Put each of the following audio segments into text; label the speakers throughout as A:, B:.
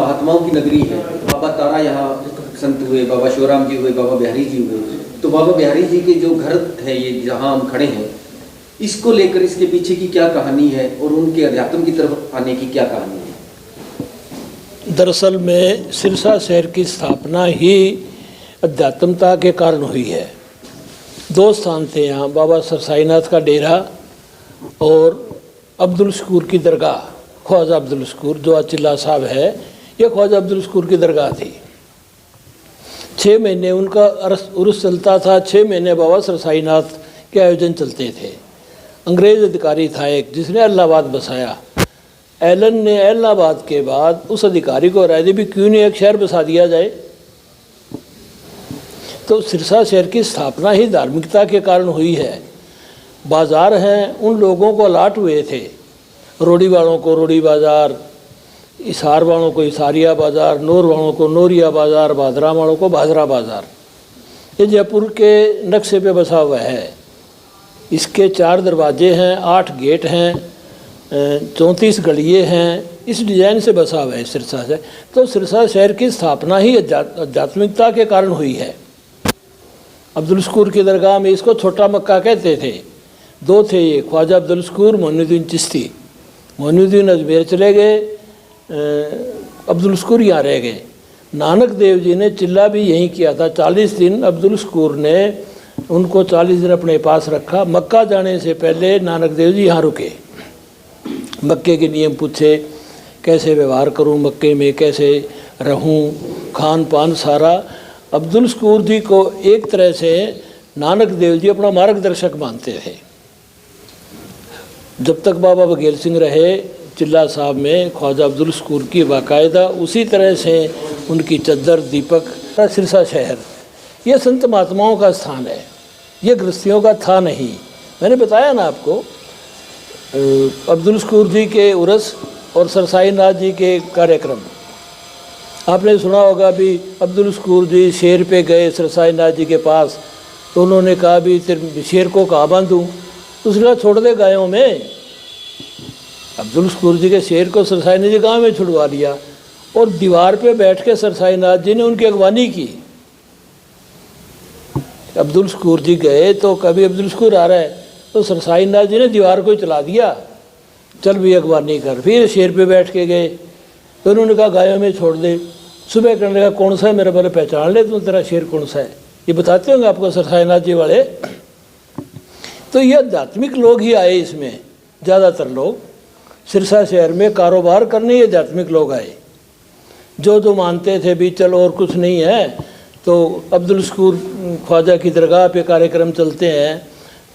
A: महात्माओं की नगरी है। बाबा तारा यहाँ संत हुए, बाबा शिवराम जी हुए, बाबा बिहारी जी हुए। तो बाबा बिहारी जी के जो घर है ये जहाँ हम खड़े हैं, इसको लेकर इसके पीछे की क्या कहानी है और उनके अध्यात्म की तरफ आने की क्या कहानी है?
B: दरअसल में सिरसा शहर की स्थापना ही अध्यात्मता के कारण हुई है। दो स्थान थे यहाँ, बाबा सरसाईनाथ का डेरा और अब्दुल शकूर की दरगाह। ख्वाजा अब्दुल शकूर जो चिल्ला साहब है, ये ख्वाजा अब्दुल शकूर की दरगाह थी। 6 महीने उनका उर्स चलता था, 6 महीने बाबा सरसाईनाथ के आयोजन चलते थे। अंग्रेज़ अधिकारी था एक, जिसने इलाहाबाद बसाया। एलन ने इलाहाबाद के बाद उस अधिकारी को राय दी भी क्यों नहीं एक शहर बसा दिया जाए। तो सिरसा शहर की स्थापना ही धार्मिकता के कारण हुई है। बाज़ार हैं, उन लोगों को अलाट हुए थे, रोड़ी वालों को रोड़ी बाज़ार, इसार वालों को इसारिया बाज़ार, नूर वालों को नूरिया बाज़ार, भादरा वालों को भादरा बाज़ार। ये जयपुर के नक्शे पे बसा हुआ है। इसके 4 दरवाजे हैं, 8 गेट हैं, 34 गलिये हैं। इस डिज़ाइन से बसा हुआ है सिरसा से। तो सिरसा शहर की स्थापना ही आध्यात्मिकता के कारण हुई है। अब्दुल शकूर की दरगाह में इसको छोटा मक्का कहते थे। 2 थे ये, ख्वाजा अब्दुल शकूर, मोइनुद्दीन चिश्ती। मोइनुद्दीन अजमेर चले गए, अब्दुल शकूर यहाँ रह गए। नानक देव जी ने चिल्ला भी यहीं किया था। 40 दिन अब्दुल शकूर ने उनको 40 दिन अपने पास रखा। मक्का जाने से पहले नानक देव जी यहाँ रुके, मक्के के नियम पूछे, कैसे व्यवहार करूँ मक्के में, कैसे रहूँ, खान पान सारा। अब्दुल शकूर जी को एक तरह से नानक देव जी अपना मार्गदर्शक मानते थे। जब तक बाबा बघेल सिंह रहे चिल्ला साहब में, ख्वाजा अब्दुल शकूर की बाकायदा उसी तरह से उनकी चद्दर, दीपक। सिरसा शहर ये संत महात्माओं का स्थान है, ये गृहस्थियों का था नहीं। मैंने बताया ना आपको, अब्दुल शकूर जी के उर्स और सरसाईनाथ जी के कार्यक्रम। आपने सुना होगा भी अब्दुल शकूर जी शेर पे गए सरसाईनाथ जी के पास, तो उन्होंने कहा भी तेरे शेर को कहाँ बांधूँ, तो उसने कहा छोड़ दे गायों में। अब्दुल शकूर जी के शेर को सरसाईनाथ जी गाँव में छुड़वा लिया और दीवार पे बैठ के सरसाईनाथ जी ने उनकी अगवानी की। अब्दुल शकूर जी गए तो कभी अब्दुल शकूर आ रहा है तो सरसाईनाथ जी ने दीवार को ही चला दिया, चल भी अगवानी कर। फिर शेर पे बैठ के गए तो उन्होंने कहा गायों में छोड़ दे। सुबह करने लगा, कौन सा है मेरा, पहले पहचान ले तुम, तेरा शेर कौन सा है। ये बताते होंगे आपको सरसाईनाथ जी वाले। तो ये आध्यात्मिक लोग ही आए इसमें। ज़्यादातर लोग सिरसा शहर में कारोबार करने ही आध्यात्मिक लोग आए, जो मानते थे भी चलो और कुछ नहीं है। तो अब्दुल शकूर ख्वाजा की दरगाह पे कार्यक्रम चलते हैं।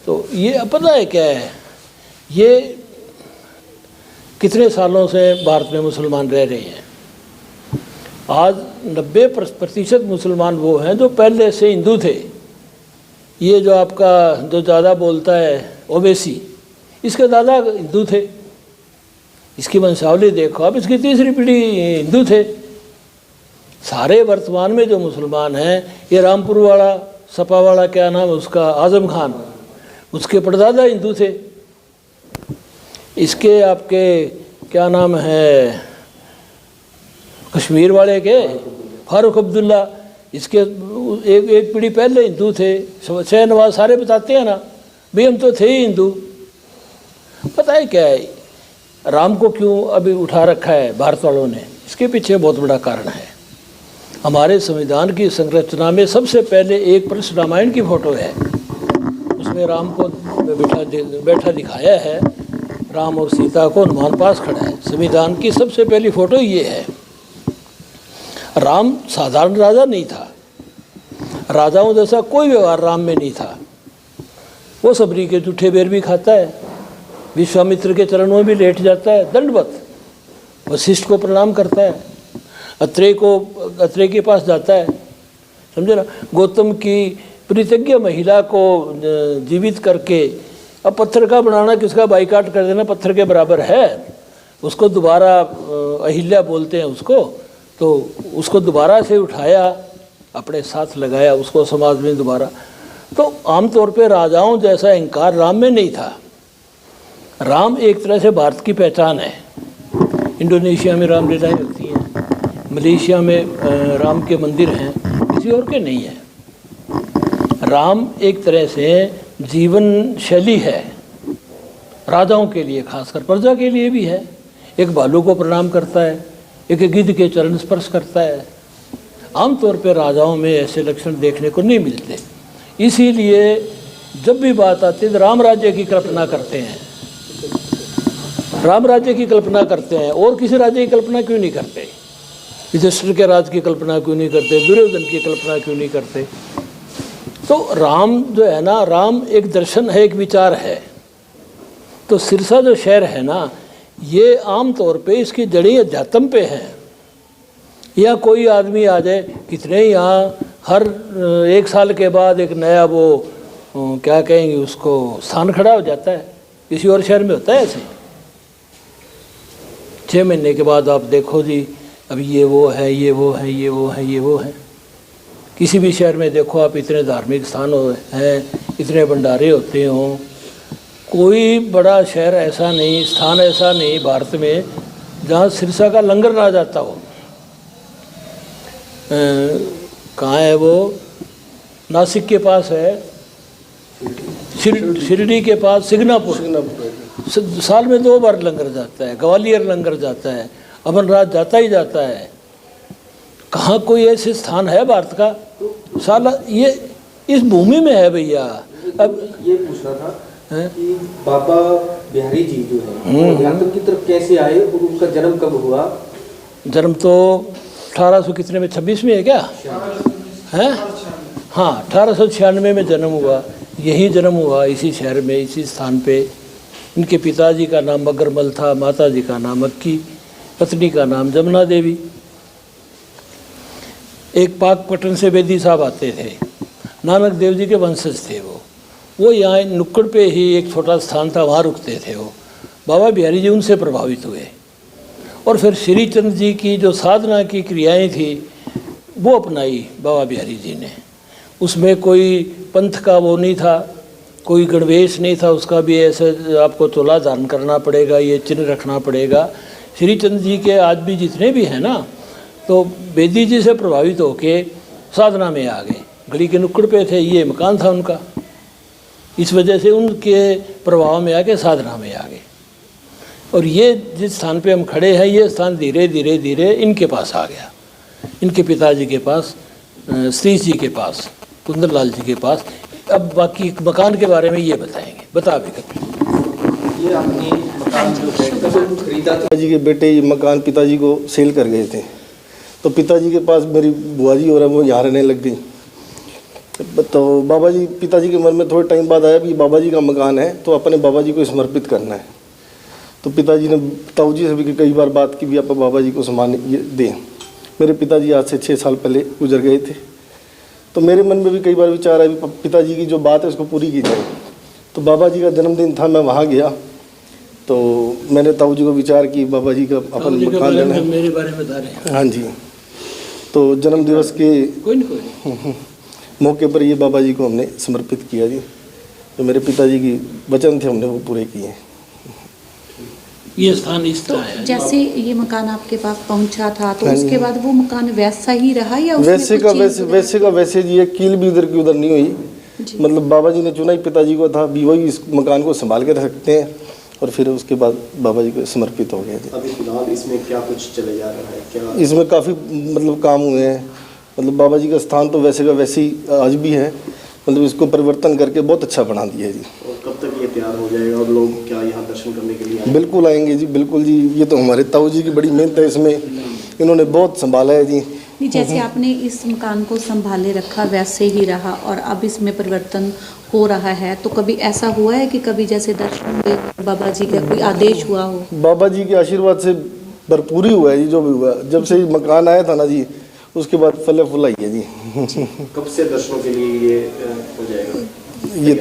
B: तो ये पता है क्या है, ये कितने सालों से भारत में मुसलमान रह रहे हैं। आज 90% मुसलमान वो हैं जो पहले से हिंदू थे। ये जो आपका जो ज़्यादा बोलता है ओवैसी, इसके दादा हिंदू थे। इसकी वंशावली देखो आप, इसकी 3री पीढ़ी हिंदू थे। सारे वर्तमान में जो मुसलमान हैं, ये रामपुर वाला, सपा वाला, क्या नाम है उसका, आजम खान, उसके परदादा हिंदू थे। इसके आपके क्या नाम है, कश्मीर वाले के फारूक अब्दुल्ला, इसके एक पीढ़ी पहले हिंदू थे। शहनवाज सारे बताते हैं ना भाई हम तो थे ही हिंदू। पता है क्या है, राम को क्यों अभी उठा रखा है भारत वालों ने, इसके पीछे बहुत बड़ा कारण है। हमारे संविधान की संरचना में सबसे पहले एक पृष्ठ रामायण की फ़ोटो है, उसमें राम को बैठा दिखाया है, राम और सीता को हनुमान पास खड़ा है। संविधान की सबसे पहली फ़ोटो ये है। राम साधारण राजा नहीं था, राजाओं जैसा कोई व्यवहार राम में नहीं था। वो सबरी के जूठे बेर भी खाता है, विश्वामित्र के चरणों में भी लेट जाता है दंडवत, वशिष्ठ को प्रणाम करता है, अत्रेय के पास जाता है, समझे ना। गौतम की परित्यज्ञ महिला को जीवित करके, अब पत्थर का बनाना किसका बाइकाट कर देना पत्थर के बराबर है। उसको दोबारा अहिल्या बोलते हैं उसको, तो उसको दोबारा से उठाया, अपने साथ लगाया उसको समाज में दोबारा। तो आमतौर पे राजाओं जैसा अहंकार राम में नहीं था। राम एक तरह से भारत की पहचान है। इंडोनेशिया में रामलीलाएँ होती हैं, मलेशिया में राम के मंदिर हैं, किसी और के नहीं है। राम एक तरह से जीवन शैली है, राजाओं के लिए, खासकर प्रजा के लिए भी है। एक भालू को प्रणाम करता है, एक गिद्ध के चरण स्पर्श करता है। आमतौर पर राजाओं में ऐसे लक्षण देखने को नहीं मिलते। इसीलिए जब भी बात आती है तो राम राज्य की कल्पना करते हैं, राम राज्य की कल्पना करते हैं। और किसी राज्य की कल्पना क्यों नहीं करते? युधिष्ठिर के राज की कल्पना क्यों नहीं करते? दुर्योधन की कल्पना क्यों नहीं करते? तो राम जो है ना, राम एक दर्शन है, एक विचार है। तो सिरसा जो शहर है ना, ये आम तौर पे इसकी जड़ें अध्यात्म पे हैं। या कोई आदमी आ जाए, कितने यहाँ हर 1 साल के बाद एक नया वो क्या कहेंगे उसको, स्थान खड़ा हो जाता है। किसी और शहर में होता है ऐसे? 6 महीने के बाद आप देखो जी, अभी ये वो है, ये वो है, ये वो है, ये वो है। किसी भी शहर में देखो आप, इतने धार्मिक स्थान हैं, इतने भंडारे होते हों। कोई बड़ा शहर ऐसा नहीं, स्थान ऐसा नहीं भारत में जहाँ सिरसा का लंगर ना जाता हो। कहाँ है वो? नासिक के पास है, शिरडी के पास सिग्नापुर। साल में 2 बार लंगर जाता है। ग्वालियर लंगर जाता है, अमरनाथ जाता ही जाता है। कहाँ कोई ऐसे स्थान है भारत का? साला ये इस भूमि में है भैया। अब
A: ये पूछना था कि बाबा बिहारी जी जो है अध्यात्म की तरफ कैसे आए और उनका जन्म कब हुआ?
B: जन्म तो 1800 कितने में, 26 में है क्या? हैं? हाँ, 1896 में जन्म हुआ। यही जन्म हुआ इसी शहर में, इसी स्थान पे। इनके पिताजी का नाम मगरमल था, माताजी का नाम अक्की, पत्नी का नाम जमुना देवी। एक पाकपटन से बेदी साहब आते थे, नानक देव जी के वंशज थे वो यहाँ नुक्कड़ पे ही एक छोटा स्थान था, वहाँ रुकते थे वो। बाबा बिहारी जी उनसे प्रभावित हुए और फिर श्री चंद्र जी की जो साधना की क्रियाएं थी वो अपनाई बाबा बिहारी जी ने। उसमें कोई पंथ का वो नहीं था, कोई गणवेश नहीं था उसका भी, ऐसे आपको चोला धारण करना पड़ेगा, ये चिन्ह रखना पड़ेगा। श्री चंद्र जी के आज भी जितने भी हैं ना, तो बेदी जी से प्रभावित होके साधना में आ गए। गली के नुक्कड़ पे थे, ये मकान था उनका, इस वजह से उनके प्रभाव में आके साधना में आ गए। और ये जिस स्थान पे हम खड़े हैं, ये स्थान धीरे धीरे धीरे इनके पास आ गया, इनके पिताजी के पास, सतीश जी के पास, कुंदरलाल जी के पास। अब बाकी मकान के बारे में ये बताएंगे। बता भी कर
A: ये आपने मकान जो है कब खरीदा था?
C: पिताजी के बेटे ये मकान पिताजी को सेल कर गए थे, तो पिताजी के पास मेरी बुआ जी और वो यहाँ रहने लग गई। तो बाबा जी, पिताजी के मन में थोड़े टाइम बाद आया कि बाबा जी का मकान है तो अपने बाबा जी को समर्पित करना है। तो पिताजी ने ताऊ जी से भी कई बार बात की भी आप बाबा जी को संभालने दें। मेरे पिताजी आज से 6 साल पहले गुजर गए थे, तो मेरे मन में भी कई बार विचार आया कि पिताजी की जो बात है उसको पूरी की जाए। तो बाबा जी का जन्मदिन था, मैं वहाँ गया, तो मैंने ताऊ जी को विचार की बाबा जी का अपन मकान लेना है।
B: मेरे बारे में बता रहे हैं?
C: हाँ जी। तो जन्मदिवस के मौके पर ये बाबा जी को हमने समर्पित किया जी। तो मेरे पिताजी की वचन थे, हमने वो पूरे किए।
B: ये स्थान इस
D: तो
B: तरह है।
D: जैसे ये मकान आपके पास पहुंचा था, तो उसके बाद वो मकान वैसा ही रहा या उसमें
C: वैसे
D: कुछ
C: का
D: चेंज
C: वैसे
D: हुआ?
C: वैसे का वैसे जी, एक कील भी इधर की उधर नहीं हुई।
D: जी।
C: मतलब बाबा जी ने चुना ही पिताजी को था भी, वही इस मकान को संभाल के रखते हैं। और फिर उसके बाद बाबा जी को समर्पित हो गया जी।
E: अभी फिलहाल इसमें क्या कुछ चले जा रहा है क्या?
C: इसमें काफ़ी मतलब काम हुए हैं। मतलब बाबा जी का स्थान तो वैसे का वैसे ही आज भी है, मतलब इसको परिवर्तन करके बहुत अच्छा बना दिया है जी।
E: और कब तक ये तैयार हो जाएगा और लोग क्या यहाँ दर्शन करने के लिए आएंगे?
C: बिल्कुल आएंगे जी, बिल्कुल जी। ये तो हमारे ताऊ जी की बड़ी मेहनत है, इसमें इन्होंने बहुत संभाला है जी।
D: नहीं, जैसे आपने इस मकान को संभाले रखा वैसे ही रहा और अब इसमें परिवर्तन हो रहा है, तो कभी ऐसा हुआ है कि कभी जैसे दर्शन हुए, बाबा जी का कोई आदेश हुआ हो?
C: बाबा जी के आशीर्वाद से भरपूर ही हुआ है जी, जो भी हुआ। जब से मकान आया था ना जी, उसके बाद फल फूल आई है जी।
E: कब से दर्शनों के लिए ये हो जाएगा?
C: ये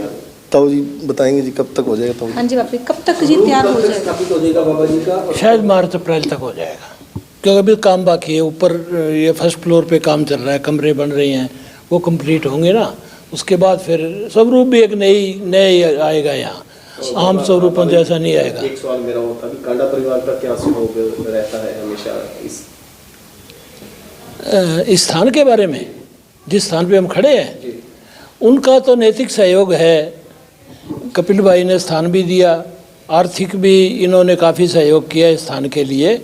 C: ताऊ जी बताएंगे जी कब तक हो जाएगा। ताऊ
D: हाँ जी बापी, कब तक जी तैयार हो जाएगा?
A: स्थापित हो जाएगा बाबा जी का?
B: शायद मार्च अप्रैल तक हो जाएगा, क्योंकि अभी काम बाकी है। ऊपर ये फर्स्ट फ्लोर पे काम चल रहा है, कमरे बन रहे हैं, वो कंप्लीट होंगे ना, उसके बाद फिर स्वरूप भी एक नए आएगा यहाँ। आम स्वरूपों जैसा नहीं आएगा।
E: एक सवाल मेरा होता है, कांडा परिवार का क्या स्वभाव रहता है हमेशा इस
B: स्थान के बारे में, जिस स्थान पे हम खड़े हैं, उनका तो नैतिक सहयोग है। कपिल भाई ने स्थान भी दिया, आर्थिक भी इन्होंने काफ़ी सहयोग किया इस स्थान के लिए,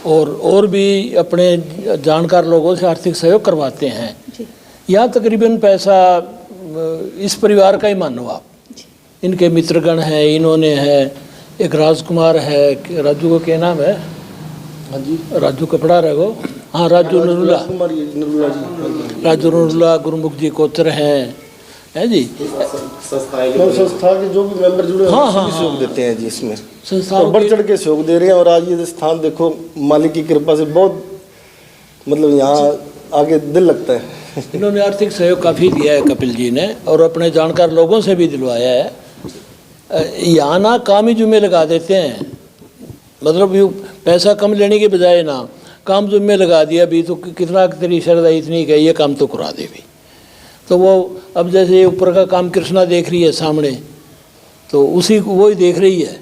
B: और भी अपने जानकार लोगों से आर्थिक सहयोग करवाते हैं। यहाँ तकरीबन पैसा इस परिवार का ही मानो आप, इनके मित्रगण हैं, इन्होंने है, एक राजकुमार है, राजू को क्या नाम है? हाँ जी, राजू कपड़ा रहेगो, हाँ राजू नरूला, राजू नरूला, गुरुमुख जी कोत्र हैं, है जी।
C: संस्था के जो भी मेंबर जुड़े हैं,
B: हाँ,
C: सभी सहयोग देते हैं जी इसमें,
B: संस्था
C: और बढ़ चढ़ के सहयोग दे रहे हैं। और आज ये स्थान देखो, मालिक की कृपा से बहुत मतलब यहाँ आगे दिल लगता है।
B: इन्होंने आर्थिक सहयोग काफ़ी दिया है कपिल जी ने, और अपने जानकार लोगों से भी दिलवाया है। यहाँ ना काम ही जुम्मे लगा देते हैं, मतलब यूँ पैसा कम लेने के बजाय ना काम जुम्मे लगा दिया भी, तो कितना तेरी श्रद्धा इतनी गई, ये काम तो करा दे भी। तो वो अब जैसे ऊपर का काम कृष्णा देख रही है सामने, तो उसी वो ही देख रही है